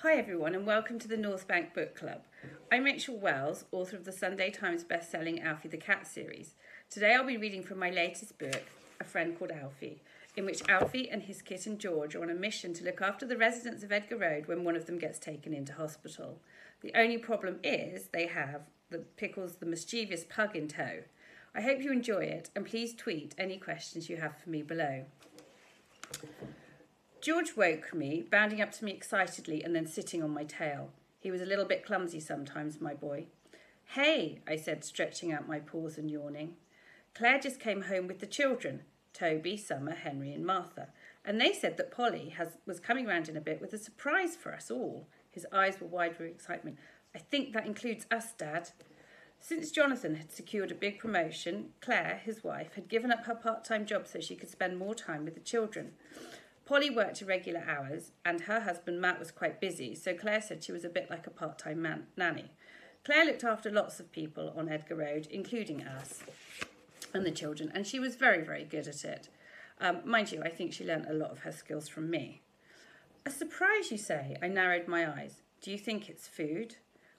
Hi everyone and welcome to the Northbank Book Club. I'm Rachel Wells, author of the Sunday Times bestselling Alfie the Cat series. Today I'll be reading from my latest book, A Friend Called Alfie, in which Alfie and his kitten George are on a mission to look after the residents of Edgar Road when one of them gets taken into hospital. The only problem is they have Pickles the mischievous pug in tow. I hope you enjoy it and please tweet any questions you have for me below. George woke me, bounding up to me excitedly and then sitting on my tail. He was a little bit clumsy sometimes, my boy. Hey, I said, stretching out my paws and yawning. Claire just came home with the children, Toby, Summer, Henry and Martha, and they said that Polly was coming round in a bit with a surprise for us all. His eyes were wide with excitement. I think that includes us, Dad. Since Jonathan had secured a big promotion, Claire, his wife, had given up her part-time job so she could spend more time with the children. Polly worked irregular hours and her husband Matt was quite busy, so Claire said she was a bit like a part-time nanny. Claire looked after lots of people on Edgar Road, including us and the children, and she was very, very good at it. Mind you, I think she learnt a lot of her skills from me. A surprise, you say? I narrowed my eyes. Do you think it's food?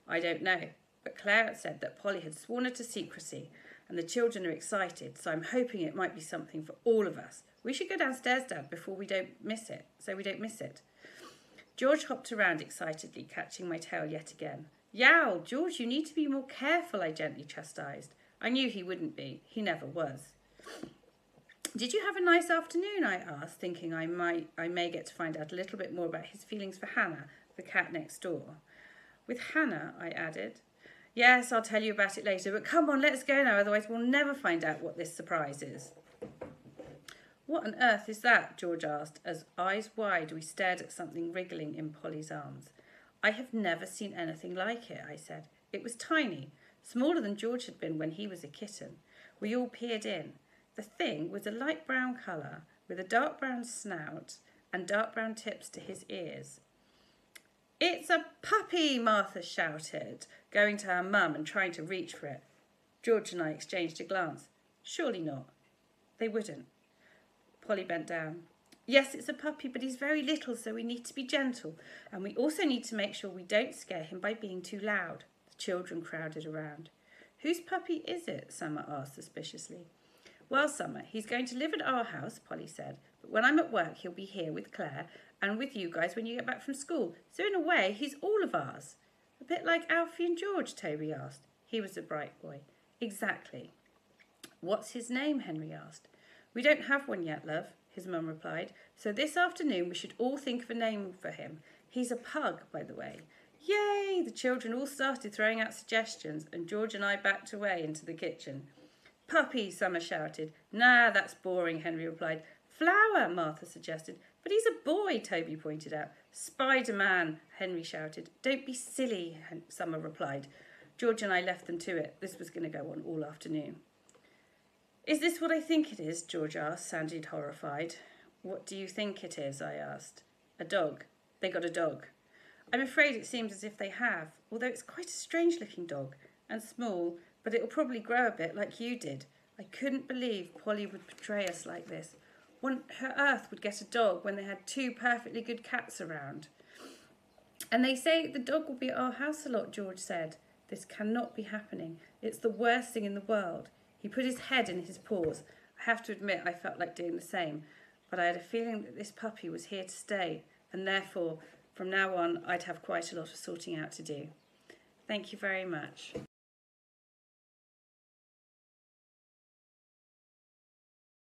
I don't know, but Claire said that Polly had sworn her to secrecy and the children are excited, so I'm hoping it might be something for all of us. We should go downstairs, Dad, before we don't miss it. George hopped around excitedly, catching my tail yet again. Yow, George, you need to be more careful, I gently chastised. I knew he wouldn't be. He never was. Did you have a nice afternoon? I asked, thinking I may get to find out a little bit more about his feelings for Hannah, the cat next door. With Hannah, I added. Yes, I'll tell you about it later, but come on, let's go now, otherwise we'll never find out what this surprise is. What on earth is that? George asked, as eyes wide we stared at something wriggling in Polly's arms. I have never seen anything like it, I said. It was tiny, smaller than George had been when he was a kitten. We all peered in. The thing was a light brown colour, with a dark brown snout and dark brown tips to his ears. It's a puppy, Martha shouted, going to her mum and trying to reach for it. George and I exchanged a glance. Surely not. They wouldn't. Polly bent down. Yes, it's a puppy, but he's very little, so we need to be gentle. And we also need to make sure we don't scare him by being too loud. The children crowded around. Whose puppy is it? Summer asked suspiciously. Well, Summer, he's going to live at our house, Polly said. But when I'm at work, he'll be here with Claire and with you guys when you get back from school. So in a way, he's all of ours. A bit like Alfie and George, Toby asked. He was a bright boy. Exactly. What's his name? Henry asked. We don't have one yet, love, his mum replied. So this afternoon we should all think of a name for him. He's a pug, by the way. Yay! The children all started throwing out suggestions and George and I backed away into the kitchen. Puppy, Summer shouted. Nah, that's boring, Henry replied. Flower, Martha suggested. But he's a boy, Toby pointed out. Spider-Man, Henry shouted. Don't be silly, Summer replied. George and I left them to it. This was going to go on all afternoon. Is this what I think it is? George asked, sounded horrified. What do you think it is? I asked. A dog. They got a dog. I'm afraid it seems as if they have, although it's quite a strange-looking dog and small, but it'll probably grow a bit like you did. I couldn't believe Polly would betray us like this. Her earth would get a dog when they had two perfectly good cats around. And they say the dog will be at our house a lot, George said. This cannot be happening. It's the worst thing in the world. He put his head in his paws. I have to admit I felt like doing the same, but I had a feeling that this puppy was here to stay, and therefore, from now on, I'd have quite a lot of sorting out to do. Thank you very much.